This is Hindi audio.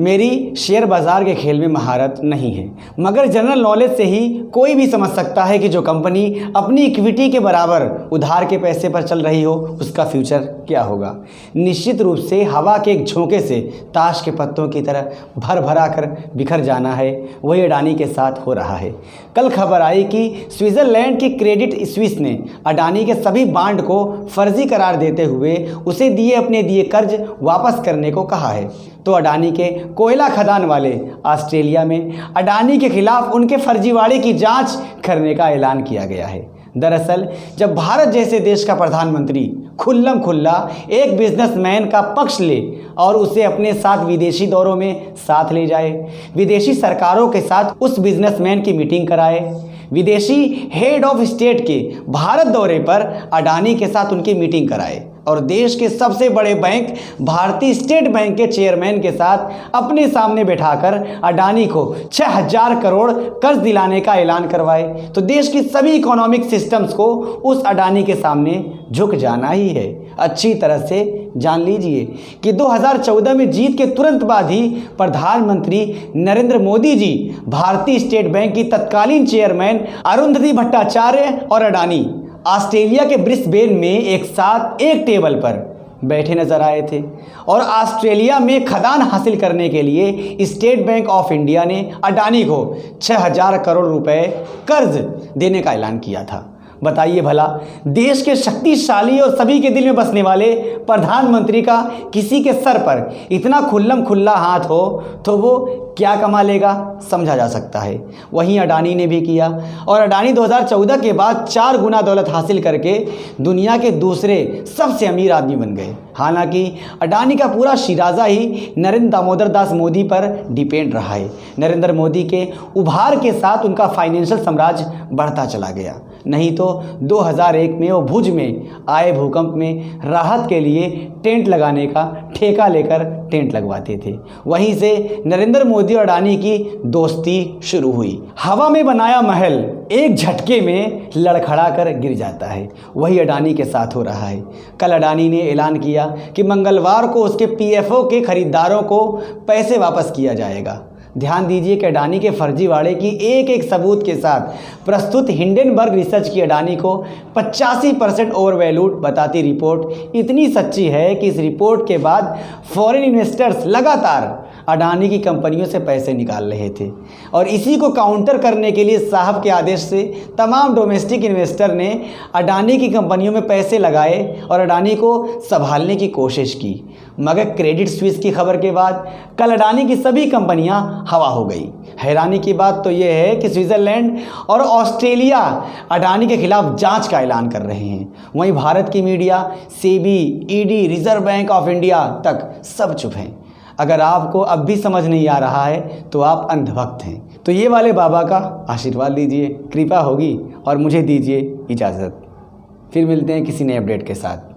मेरी शेयर बाज़ार के खेल में महारत नहीं है, मगर जनरल नॉलेज से ही कोई भी समझ सकता है कि जो कंपनी अपनी इक्विटी के बराबर उधार के पैसे पर चल रही हो उसका फ्यूचर क्या होगा। निश्चित रूप से हवा के एक झोंके से ताश के पत्तों की तरह भर भरा कर बिखर जाना है, वही अडानी के साथ हो रहा है। कल खबर आई कि स्विट्ज़रलैंड की क्रेडिट स्विस ने अडानी के सभी बांड को फर्जी करार देते हुए उसे अपने दिए कर्ज वापस करने को कहा है। तो अडानी के कोयला खदान वाले ऑस्ट्रेलिया में अडानी के खिलाफ उनके फर्जीवाड़े की जांच करने का ऐलान किया गया है। दरअसल जब भारत जैसे देश का प्रधानमंत्री खुल्लम खुल्ला एक बिजनेसमैन का पक्ष ले और उसे अपने साथ विदेशी दौरों में साथ ले जाए, विदेशी सरकारों के साथ उस बिजनेसमैन की मीटिंग कराए, विदेशी हेड ऑफ स्टेट के भारत दौरे पर अडानी के साथ उनकी मीटिंग कराए और देश के सबसे बड़े बैंक भारतीय स्टेट बैंक के चेयरमैन के साथ अपने सामने बैठाकर अडानी को 6000 करोड़ कर्ज दिलाने का ऐलान करवाए, तो देश की सभी इकोनॉमिक सिस्टम्स को उस अडानी के सामने झुक जाना ही है। अच्छी तरह से जान लीजिए कि 2014 में जीत के तुरंत बाद ही प्रधानमंत्री नरेंद्र मोदी जी भारतीय स्टेट बैंक की तत्कालीन चेयरमैन अरुंधति भट्टाचार्य और अडानी ऑस्ट्रेलिया के ब्रिस्बेन में एक साथ एक टेबल पर बैठे नजर आए थे और ऑस्ट्रेलिया में खदान हासिल करने के लिए स्टेट बैंक ऑफ इंडिया ने अडानी को 6000 करोड़ रुपए कर्ज देने का ऐलान किया था। बताइए भला, देश के शक्तिशाली और सभी के दिल में बसने वाले प्रधानमंत्री का किसी के सर पर इतना खुल्लम खुल्ला हाथ हो तो वो क्या कमा लेगा, समझा जा सकता है। वहीं अडानी ने भी किया और अडानी 2014 के बाद 4 गुना दौलत हासिल करके दुनिया के दूसरे सबसे अमीर आदमी बन गए। हालांकि अडानी का पूरा शिराजा ही नरेंद्र दामोदर दास मोदी पर डिपेंड रहा है। नरेंद्र मोदी के उभार के साथ उनका फाइनेंशियल साम्राज्य बढ़ता चला गया। नहीं तो 2001 में वो भुज में आए भूकंप में राहत के लिए टेंट लगाने का ठेका लेकर टेंट लगवाते थे। वहीं से नरेंद्र मोदी और अडानी की दोस्ती शुरू हुई। हवा में बनाया महल एक झटके में लड़खड़ा कर गिर जाता है, वही अडानी के साथ हो रहा है। कल अडानी ने ऐलान किया कि मंगलवार को उसके पीएफओ के खरीदारों को पैसे वापस किया जाएगा। ध्यान दीजिए कि अडानी के फर्जीवाड़े की एक एक सबूत के साथ प्रस्तुत हिंडनबर्ग रिसर्च की अडानी को 85% ओवरवैल्यूड बताती रिपोर्ट इतनी सच्ची है कि इस रिपोर्ट के बाद फॉरेन इन्वेस्टर्स लगातार अडानी की कंपनियों से पैसे निकाल रहे थे और इसी को काउंटर करने के लिए साहब के आदेश से तमाम डोमेस्टिक इन्वेस्टर ने अडानी की कंपनियों में पैसे लगाए और अडानी को संभालने की कोशिश की। मगर क्रेडिट स्विस की खबर के बाद कल अडानी की सभी कंपनियां हवा हो गई। हैरानी की बात तो यह है कि स्विट्ज़रलैंड और ऑस्ट्रेलिया अडानी के खिलाफ जांच का ऐलान कर रहे हैं। वहीं भारत की media, SEBI, ED, reserve bank of India तक सब चुप हैं। अगर आपको अब भी समझ नहीं आ रहा है तो आप अंधभक्त हैं। तो ये वाले बाबा का आशीर्वाद लीजिए, कृपा होगी और मुझे दीजिए इजाज़त। फिर मिलते हैं किसी नए अपडेट के साथ।